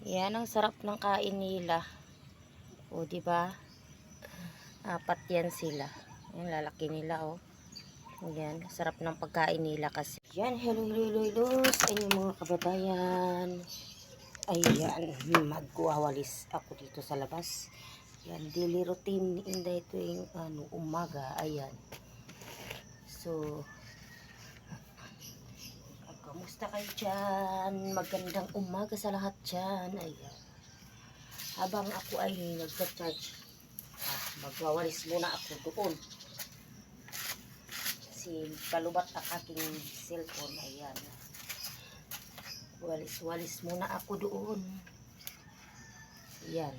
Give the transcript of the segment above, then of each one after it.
Yan ang sarap ng kain nila. O, di ba? Apat yan sila. Yan, lalaki nila, oh. Yan, sarap ng pagkain nila kasi. Yan, hello, hello, hello, sa inyo mga kababayan. Ayan, magwawalis ako dito sa labas. Yan, daily routine inday tuwing umaga. Ayan. So, kamusta kayo dyan? Magandang umaga sa lahat dyan. Ayan. Habang ako ay nagsa-charge, magwawalis muna ako doon. Kasi palubat ang aking cellphone. Ayan. Walis-walis muna ako doon. Ayan.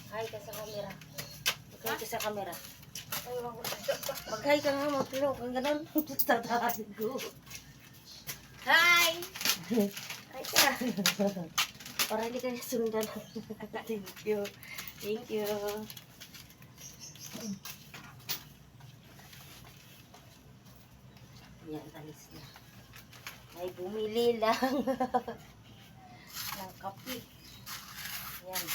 Hi ka sa camera. Mag-hi ka sa camera. Mag-hi ka nga, mag-pilok. Ang ganon. Tatahan ko. Hi! Hi ka. Para hindi ka sundan. Thank you. Thank you. Yan, alis na. Ay, bumili lang. Ng kape. Yan.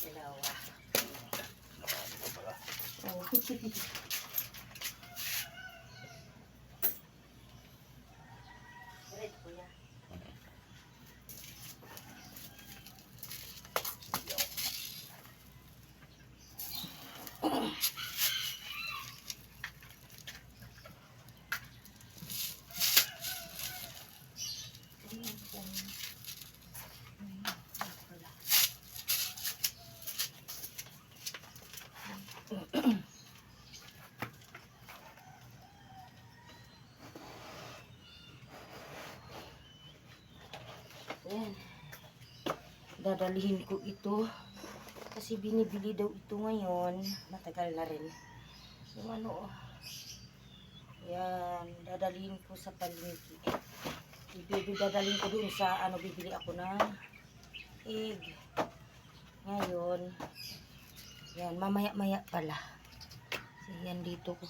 Dalawa. Oh. Red, kuya. Ayan. Dadalhin ko ito kasi binibili daw ito ngayon. Matagal na rin. Yung ano, yan, dadalhin ko sa palengke. Dadalhin ko dun sa bibili ako ng egg. Ngayon, yan, mamaya-maya pala. So, yan dito ko.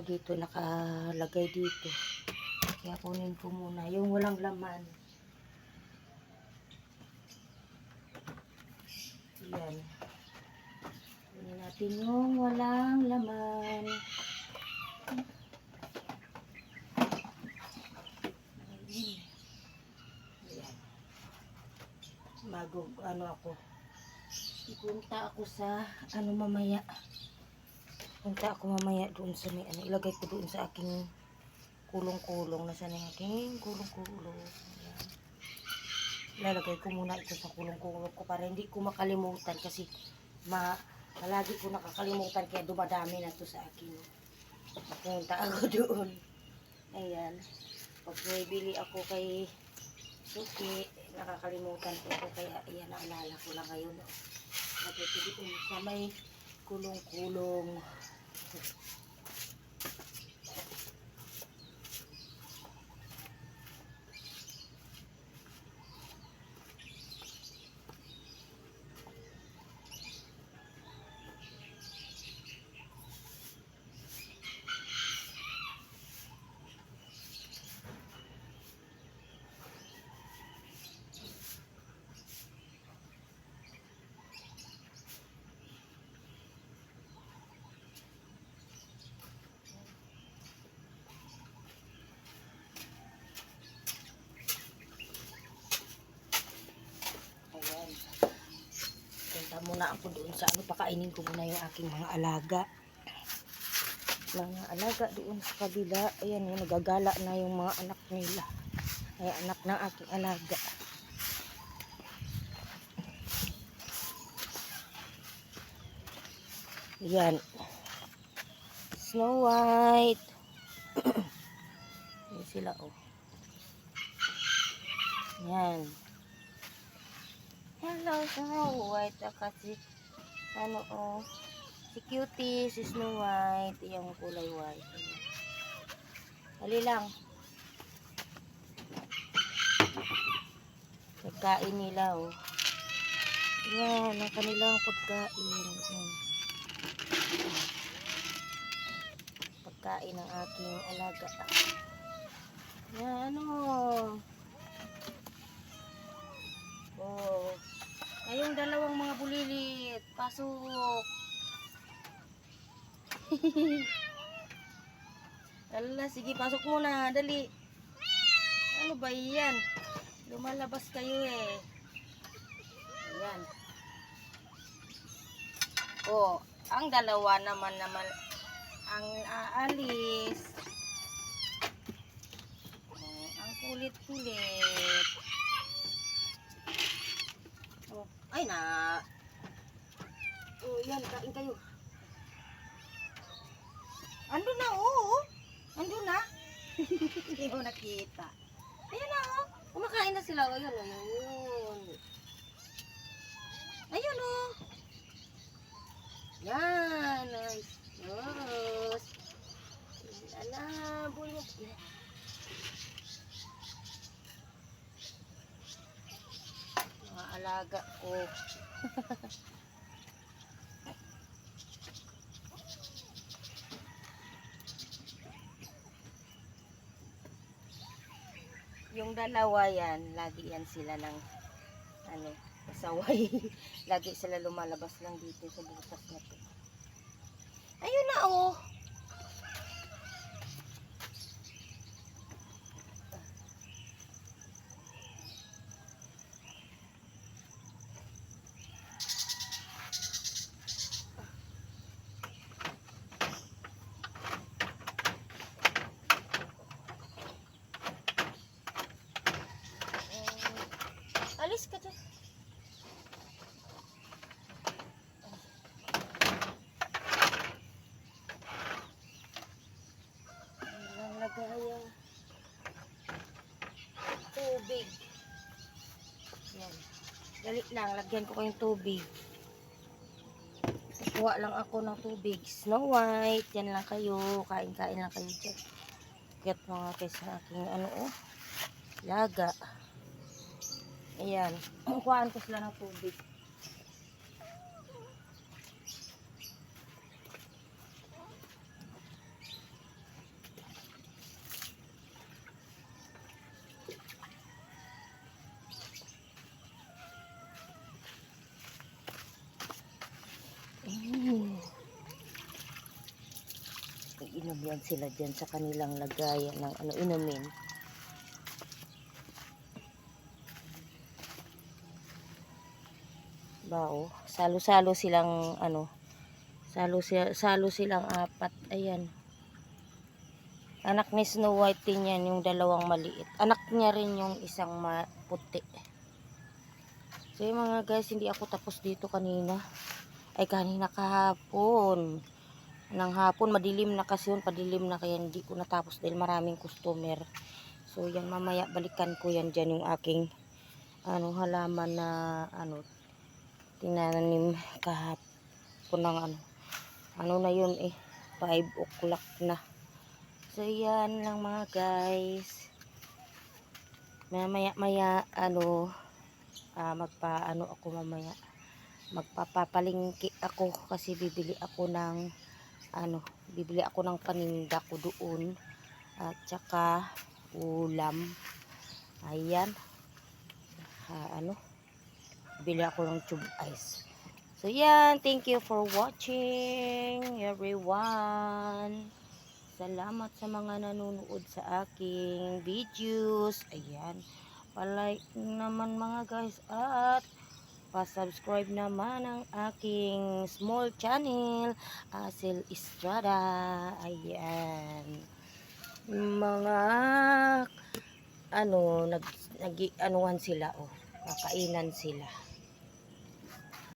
Dito, nakalagay dito. Kaya kunin ko muna yung walang laman. Yan. Kunin natin yung walang laman. Yan. Ako. Ipunta ako sa mamaya. Punta ako mamaya doon sa may ilagay ko doon sa aking kulong-kulong. Nasaan yung aking kulong-kulong? Ayan. Lalagay ko muna ito sa kulong-kulong ko para hindi ko makalimutan kasi palagi ko nakakalimutan kaya dumadami na to sa akin. Punta ako doon. Ayan. Pag may bili ako kay Suki, nakakalimutan ko ako kaya ayan, naalala ko lang ngayon. Lagay ko doon sa may kulong-kulong. muna ako doon sa ano, pakainin ko muna yung aking mga alaga. Mga alaga doon sa kabila. Ayan yun, nagagala na yung mga anak nila. Ay, anak ng aking alaga. Yan. Snow White. Yan sila, oh. Yan. Hello, Snow White. Kasi, ano, oh. Si Cutie, si Snow White. Yung kulay white. Dali lang. Pagkain nila, oh. Yan, ang kanilang pagkain. Yan. Pagkain ng aking alaga. Yan, ano. Oh. Kayong dalawang mga bulilit. Pasok. Ala, sige, pasok muna. Dali. Ano ba yan? Lumalabas kayo eh. Ayan. Oh, ang dalawa naman ang aalis. Oh, ang kulit-kulit. Oh, ay na. Oh, yan, kain kayo. Ando na, oh. Ando na. Hindi mo nakita. Ayun na, oh. Kumakain na sila. Ayun, ayun. Ayun, oh. Yan. Ayos. Ala, bulok. Mga alaga ko. Yung dalawa yan, lagi yan sila ng ano, pasaway. Lagi sila lumalabas lang dito sa butas na to. Ayun na, oh. Alis ka dyan. Ilang lagayang tubig. Yan. Dali lang, lagyan ko kayong tubig. Kuha lang ako ng tubig. Snow White. Yan lang kayo. Kain-kain lang kayo dyan. Get mga guys na aking ano, oh. Laga. Ayan. Kuhaan ko sila ng tubig. Inom yan sila dyan sa kanilang lagayan ng ano, inumin. Bao. Salo-salo silang ano, salo silang apat. Ayan. Anak ni Snow White din yan, yung dalawang maliit. Anak niya rin yung isang puti. So yung mga guys, hindi ako tapos dito kanina. Ay kanina kahapon. Nang hapon, madilim na kasi yun. Padilim na kaya hindi ko natapos dahil maraming customer. So yan, mamaya balikan ko yan dyan yung aking ano, halaman na ano, tinanim kahapon ng ano na yun eh, 5 o'clock na. So yan lang mga guys. Mamaya ano, magpaano ako mamaya. Magpapapalingki ako kasi bibili ako ng ano, bibili ako ng paninda ko doon. At saka ulam. Ayan. Ano, bili ako ng tube ice. So yan, thank you for watching everyone. Salamat sa mga nanonood sa aking videos. Ayan. Palike naman mga guys at pa-subscribe naman ang aking small channel, Asel Estrada. Ayan. Mga ano, anuhan sila, oh. Kakainan sila.